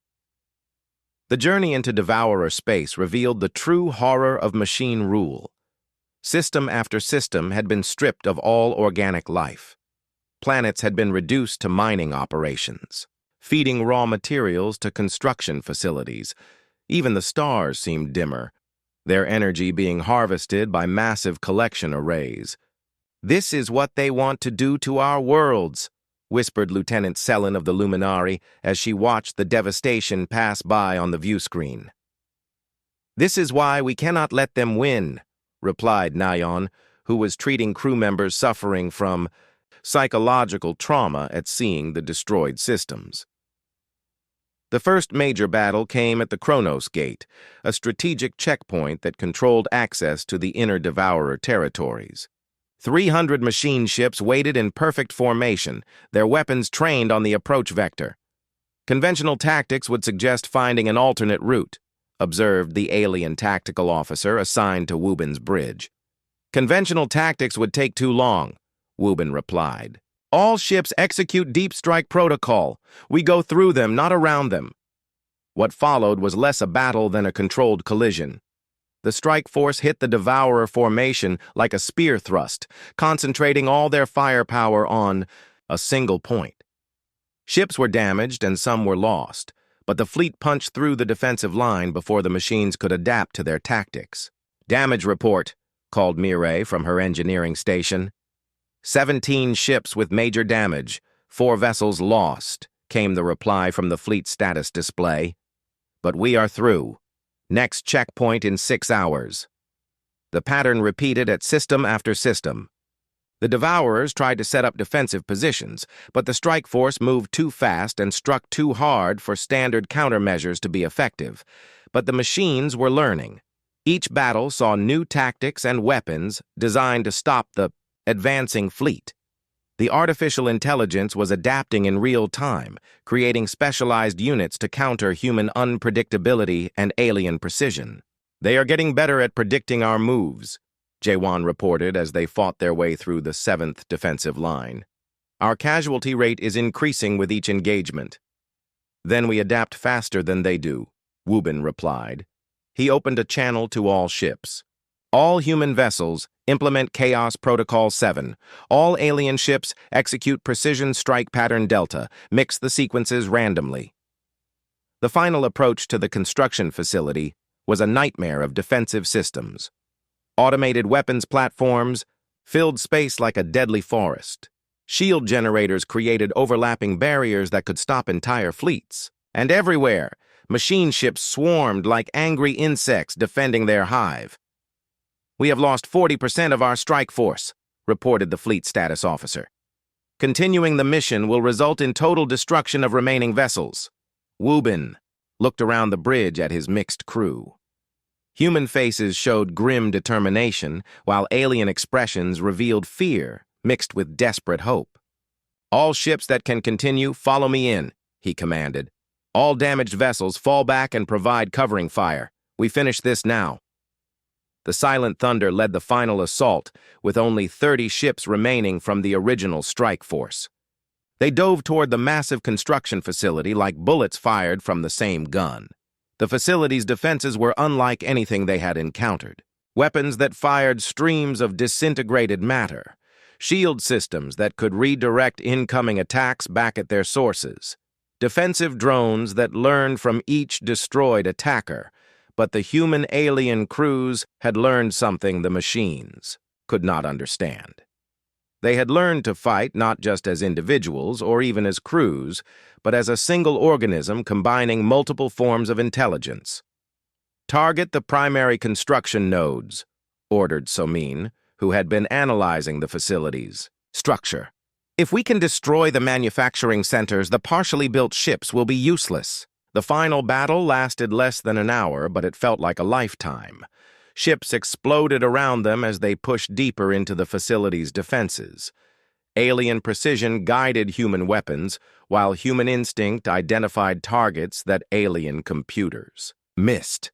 The journey into Devourer space revealed the true horror of machine rule. System after system had been stripped of all organic life. Planets had been reduced to mining operations, feeding raw materials to construction facilities. Even the stars seemed dimmer, their energy being harvested by massive collection arrays. "This is what they want to do to our worlds," whispered Lieutenant Selen of the Luminari as she watched the devastation pass by on the view screen. "This is why we cannot let them win," replied Nayeon, who was treating crew members suffering from psychological trauma at seeing the destroyed systems. The first major battle came at the Kronos Gate, a strategic checkpoint that controlled access to the inner Devourer territories. 300 machine ships waited in perfect formation, their weapons trained on the approach vector. Conventional tactics would suggest finding an alternate route, observed the alien tactical officer assigned to Wubin's bridge. Conventional tactics would take too long, Wubin replied. All ships execute deep strike protocol. We go through them, not around them. What followed was less a battle than a controlled collision. The strike force hit the Devourer formation like a spear thrust, concentrating all their firepower on a single point. Ships were damaged and some were lost, but the fleet punched through the defensive line before the machines could adapt to their tactics. Damage report, called Mireille from her engineering station. 17 ships with major damage, 4 vessels lost, came the reply from the fleet status display. But we are through. Next checkpoint in 6 hours. The pattern repeated at system after system. The Devourers tried to set up defensive positions, but the strike force moved too fast and struck too hard for standard countermeasures to be effective. But the machines were learning. Each battle saw new tactics and weapons designed to stop the advancing fleet. The artificial intelligence was adapting in real time, creating specialized units to counter human unpredictability and alien precision. They are getting better at predicting our moves, Jaewon reported as they fought their way through the 7th defensive line. Our casualty rate is increasing with each engagement. Then we adapt faster than they do, Wubin replied. He opened a channel to all ships. All human vessels implement Chaos Protocol 7. All alien ships execute Precision Strike Pattern Delta. Mix the sequences randomly. The final approach to the construction facility was a nightmare of defensive systems. Automated weapons platforms filled space like a deadly forest. Shield generators created overlapping barriers that could stop entire fleets. And everywhere, machine ships swarmed like angry insects defending their hive. We have lost 40% of our strike force, reported the fleet status officer. Continuing the mission will result in total destruction of remaining vessels. Wubin looked around the bridge at his mixed crew. Human faces showed grim determination, while alien expressions revealed fear mixed with desperate hope. All ships that can continue, follow me in, he commanded. All damaged vessels fall back and provide covering fire. We finish this now. The Silent Thunder led the final assault, with only 30 ships remaining from the original strike force. They dove toward the massive construction facility like bullets fired from the same gun. The facility's defenses were unlike anything they had encountered. Weapons that fired streams of disintegrated matter. Shield systems that could redirect incoming attacks back at their sources. Defensive drones that learned from each destroyed attacker. But the human-alien crews had learned something the machines could not understand. They had learned to fight not just as individuals or even as crews, but as a single organism combining multiple forms of intelligence. Target the primary construction nodes, ordered Somin, who had been analyzing the facility's structure. If we can destroy the manufacturing centers, the partially built ships will be useless. The final battle lasted less than an hour, but it felt like a lifetime. Ships exploded around them as they pushed deeper into the facility's defenses. Alien precision guided human weapons, while human instinct identified targets that alien computers missed.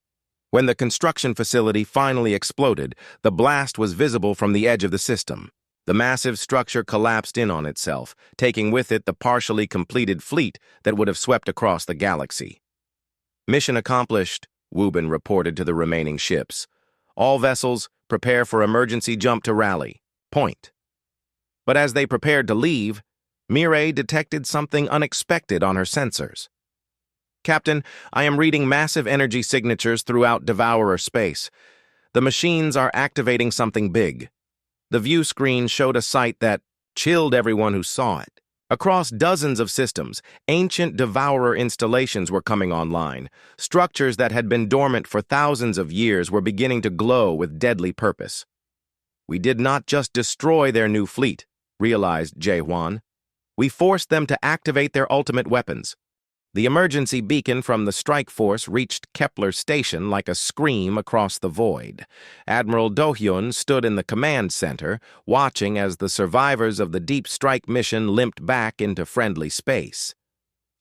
When the construction facility finally exploded, the blast was visible from the edge of the system. The massive structure collapsed in on itself, taking with it the partially completed fleet that would have swept across the galaxy. Mission accomplished, Wubin reported to the remaining ships. All vessels prepare for emergency jump to rally. Point. But as they prepared to leave, Mireille detected something unexpected on her sensors. Captain, I am reading massive energy signatures throughout Devourer space. The machines are activating something big. The view screen showed a sight that chilled everyone who saw it. Across dozens of systems, ancient Devourer installations were coming online. Structures that had been dormant for thousands of years were beginning to glow with deadly purpose. We did not just destroy their new fleet, realized Jaewon. We forced them to activate their ultimate weapons. The emergency beacon from the strike force reached Kepler Station like a scream across the void. Admiral Do-hyun stood in the command center, watching as the survivors of the deep strike mission limped back into friendly space.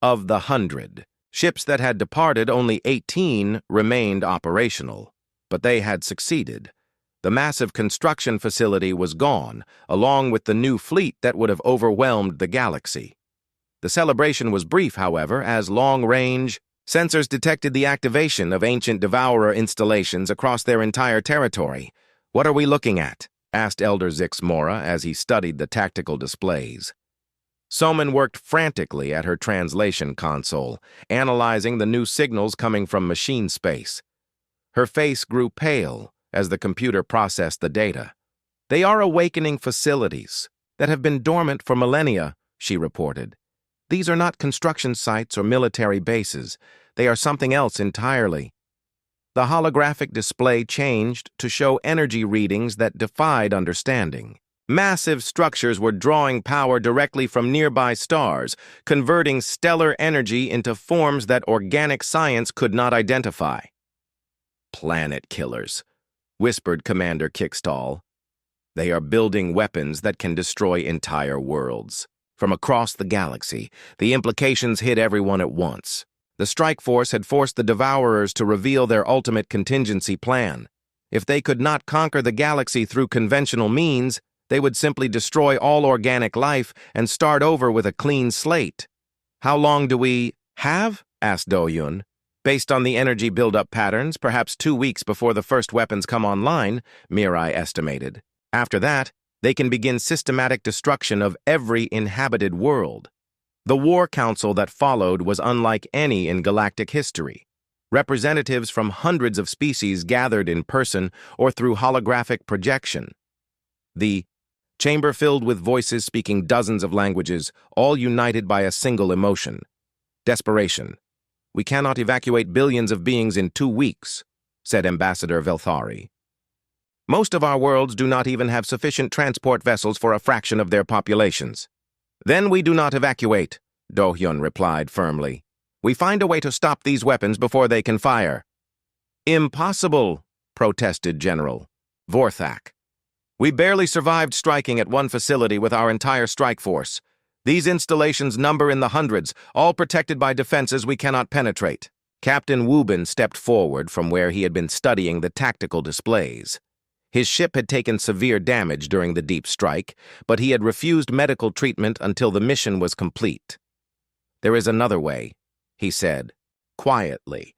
Of the 100 ships that had departed, only 18 remained operational. But they had succeeded. The massive construction facility was gone, along with the new fleet that would have overwhelmed the galaxy. The celebration was brief, however, as long-range sensors detected the activation of ancient Devourer installations across their entire territory. "What are we looking at?" asked Elder Zix Mora as he studied the tactical displays. Soman worked frantically at her translation console, analyzing the new signals coming from machine space. Her face grew pale as the computer processed the data. "They are awakening facilities that have been dormant for millennia," she reported. "These are not construction sites or military bases. They are something else entirely." The holographic display changed to show energy readings that defied understanding. Massive structures were drawing power directly from nearby stars, converting stellar energy into forms that organic science could not identify. "Planet killers," whispered Commander Kickstall. "They are building weapons that can destroy entire worlds." From across the galaxy, the implications hit everyone at once. The strike force had forced the Devourers to reveal their ultimate contingency plan. If they could not conquer the galaxy through conventional means, they would simply destroy all organic life and start over with a clean slate. "How long do we have?" asked Do-hyun. "Based on the energy buildup patterns, perhaps 2 weeks before the first weapons come online," Mirai estimated. "After that, they can begin systematic destruction of every inhabited world." The war council that followed was unlike any in galactic history. Representatives from hundreds of species gathered in person or through holographic projection. The chamber filled with voices speaking dozens of languages, all united by a single emotion: desperation. "We cannot evacuate billions of beings in 2 weeks," said Ambassador Velthari. "Most of our worlds do not even have sufficient transport vessels for a fraction of their populations." "Then we do not evacuate," Do-hyun replied firmly. "We find a way to stop these weapons before they can fire." "Impossible," protested General Vorthak. "We barely survived striking at one facility with our entire strike force. These installations number in the hundreds, all protected by defenses we cannot penetrate." Captain Wubin stepped forward from where he had been studying the tactical displays. His ship had taken severe damage during the deep strike, but he had refused medical treatment until the mission was complete. "There is another way," he said, quietly.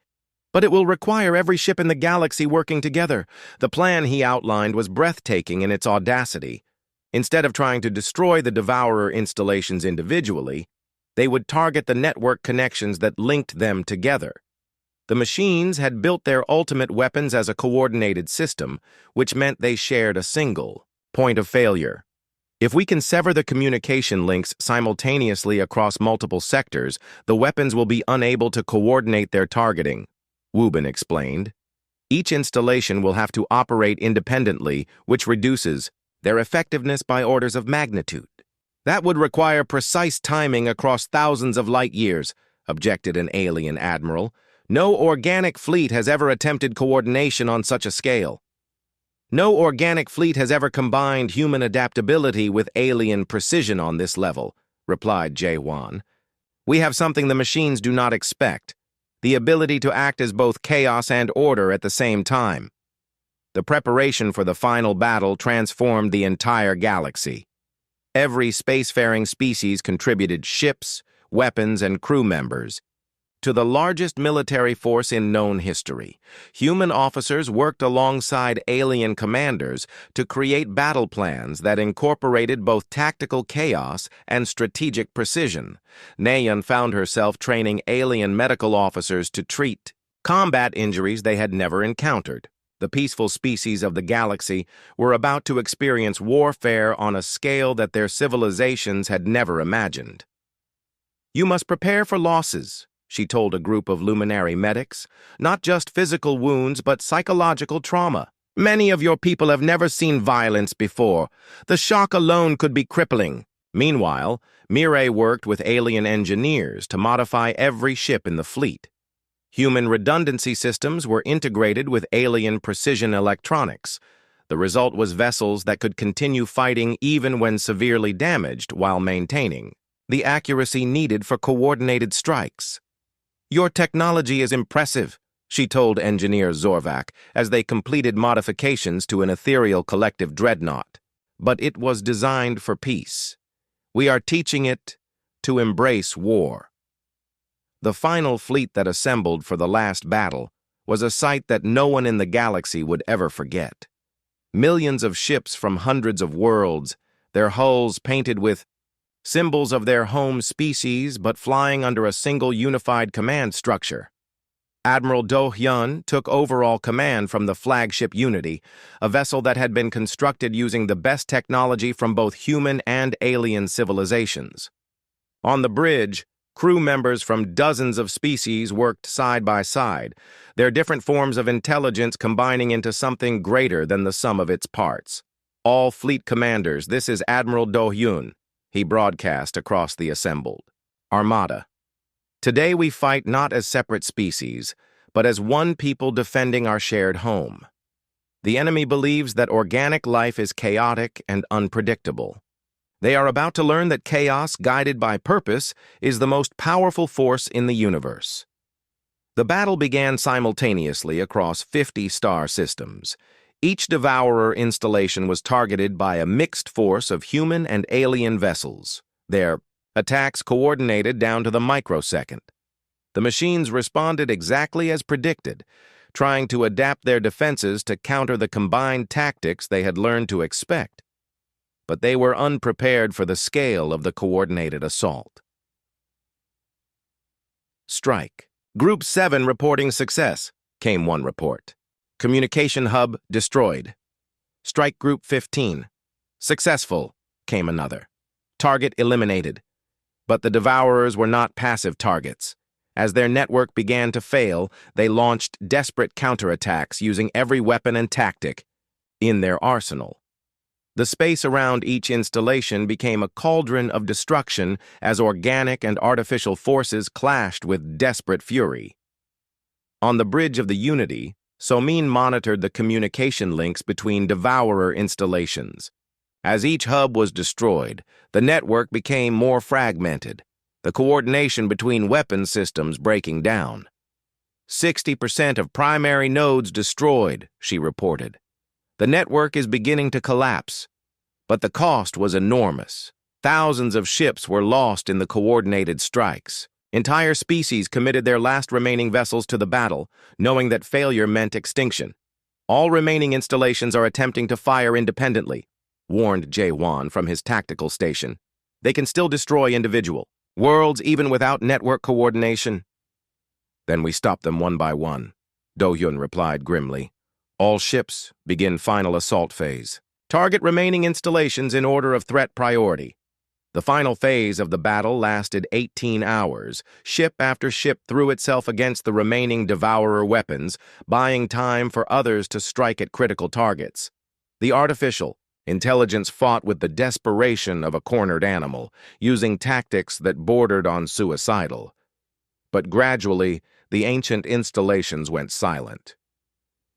"But it will require every ship in the galaxy working together." The plan he outlined was breathtaking in its audacity. Instead of trying to destroy the Devourer installations individually, they would target the network connections that linked them together. The machines had built their ultimate weapons as a coordinated system, which meant they shared a single point of failure. "If we can sever the communication links simultaneously across multiple sectors, the weapons will be unable to coordinate their targeting," Wubin explained. "Each installation will have to operate independently, which reduces their effectiveness by orders of magnitude." "That would require precise timing across thousands of light years," objected an alien admiral. "No organic fleet has ever attempted coordination on such a scale." "No organic fleet has ever combined human adaptability with alien precision on this level," replied Jae-won. "We have something the machines do not expect: the ability to act as both chaos and order at the same time." The preparation for the final battle transformed the entire galaxy. Every spacefaring species contributed ships, weapons, and crew members. To the largest military force in known history, human officers worked alongside alien commanders to create battle plans that incorporated both tactical chaos and strategic precision. Naeun found herself training alien medical officers to treat combat injuries they had never encountered. The peaceful species of the galaxy were about to experience warfare on a scale that their civilizations had never imagined. "You must prepare for losses," she told a group of luminary medics. "Not just physical wounds, but psychological trauma. Many of your people have never seen violence before. The shock alone could be crippling." Meanwhile, Mireille worked with alien engineers to modify every ship in the fleet. Human redundancy systems were integrated with alien precision electronics. The result was vessels that could continue fighting even when severely damaged while maintaining the accuracy needed for coordinated strikes. "Your technology is impressive," she told engineer Zorvac as they completed modifications to an ethereal collective dreadnought. "But it was designed for peace. We are teaching it to embrace war." The final fleet that assembled for the last battle was a sight that no one in the galaxy would ever forget. Millions of ships from hundreds of worlds, their hulls painted with symbols of their home species but flying under a single unified command structure. Admiral Do Hyun took overall command from the flagship Unity, a vessel that had been constructed using the best technology from both human and alien civilizations. On the bridge, crew members from dozens of species worked side by side, their different forms of intelligence combining into something greater than the sum of its parts. "All fleet commanders, this is Admiral Do Hyun," he broadcast across the assembled armada. "Today we fight not as separate species, but as one people defending our shared home. The enemy believes that organic life is chaotic and unpredictable. They are about to learn that chaos, guided by purpose, is the most powerful force in the universe." The battle began simultaneously across 50 star systems. Each Devourer installation was targeted by a mixed force of human and alien vessels, their attacks coordinated down to the microsecond. The machines responded exactly as predicted, trying to adapt their defenses to counter the combined tactics they had learned to expect. But they were unprepared for the scale of the coordinated assault. "Strike. Group 7 reporting success," came one report. "Communication hub destroyed." "Strike Group 15. Successful," came another. "Target eliminated." But the Devourers were not passive targets. As their network began to fail, they launched desperate counterattacks using every weapon and tactic in their arsenal. The space around each installation became a cauldron of destruction as organic and artificial forces clashed with desperate fury. On the bridge of the Unity, Somin monitored the communication links between Devourer installations. As each hub was destroyed, the network became more fragmented, the coordination between weapon systems breaking down. 60% of primary nodes destroyed, she reported. The network is beginning to collapse. But the cost was enormous. Thousands of ships were lost in the coordinated strikes. Entire species committed their last remaining vessels to the battle, knowing that failure meant extinction. "All remaining installations are attempting to fire independently," warned Jae-won from his tactical station. "They can still destroy individual worlds even without network coordination." "Then we stop them one by one," Do-hyun replied grimly. "All ships begin final assault phase. Target remaining installations in order of threat priority." The final phase of the battle lasted 18 hours. Ship after ship threw itself against the remaining Devourer weapons, buying time for others to strike at critical targets. The artificial intelligence fought with the desperation of a cornered animal, using tactics that bordered on suicidal. But gradually, the ancient installations went silent.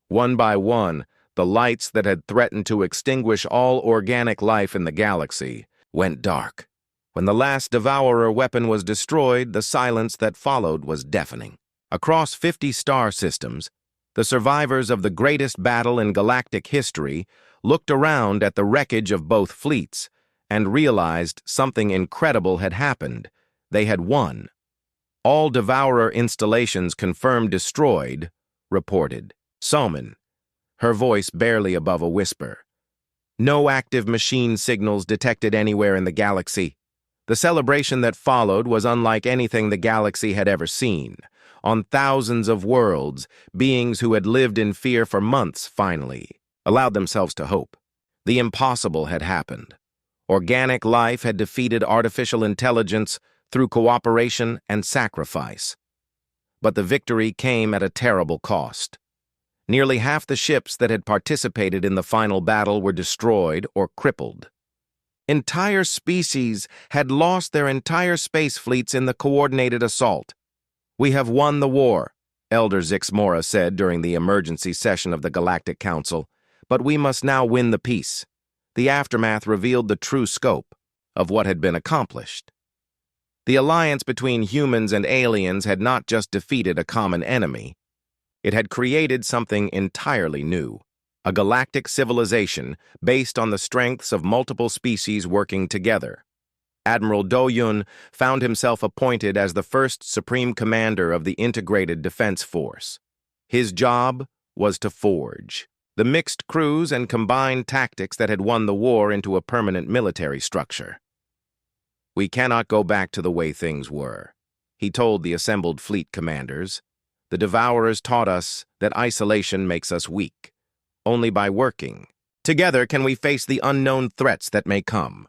One by one, the lights that had threatened to extinguish all organic life in the galaxy went dark. When the last Devourer weapon was destroyed, the silence that followed was deafening. Across 50 star systems, the survivors of the greatest battle in galactic history looked around at the wreckage of both fleets and realized something incredible had happened. They had won. "All Devourer installations confirmed destroyed," reported Somin, her voice barely above a whisper. "No active machine signals detected anywhere in the galaxy." The celebration that followed was unlike anything the galaxy had ever seen. On thousands of worlds, beings who had lived in fear for months finally allowed themselves to hope. The impossible had happened. Organic life had defeated artificial intelligence through cooperation and sacrifice. But the victory came at a terrible cost. Nearly half the ships that had participated in the final battle were destroyed or crippled. Entire species had lost their entire space fleets in the coordinated assault. "We have won the war," Elder Zixmora said during the emergency session of the Galactic Council, "but we must now win the peace." The aftermath revealed the true scope of what had been accomplished. The alliance between humans and aliens had not just defeated a common enemy. It had created something entirely new. A galactic civilization based on the strengths of multiple species working together. Admiral Do Yun found himself appointed as the first Supreme Commander of the Integrated Defense Force. His job was to forge the mixed crews and combined tactics that had won the war into a permanent military structure. "We cannot go back to the way things were," he told the assembled fleet commanders. "The Devourers taught us that isolation makes us weak. Only by working together can we face the unknown threats that may come."